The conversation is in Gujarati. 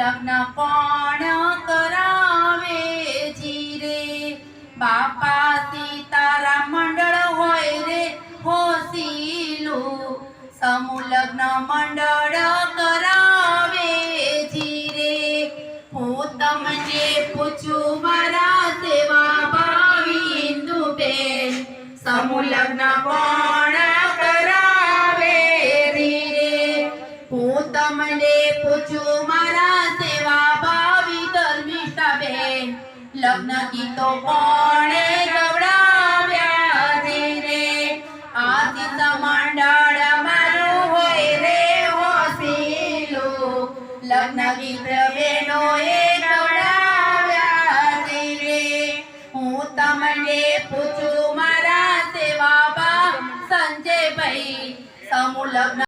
લગ્ન કોણ કરાવે જીરે બાપા સીતારામ મંડળ હોય રે હોશીલું સમૂહ લગ્ન મંડળ કરાવે જીરે હું તમને પૂછું મારા સેવા ભાવી હિન્દુબેન સમૂહ લગ્ન કોણ કરાવે ધીરે હું તમને પૂછું મારા સેવા ભાવી ધર્મિષ્ઠાબેન લગ્ન ગીતો કોણે ગવડાવ્યા ધીરે આશીષ મંડળ મારું હોય રે હોશીલું લગ્ન ગીત બહેનોએ ગવડાવ્યા ધીરે હું તમને પૂછું મારા સેવા ભા સંજયભાઈ સમૂહ લગ્ન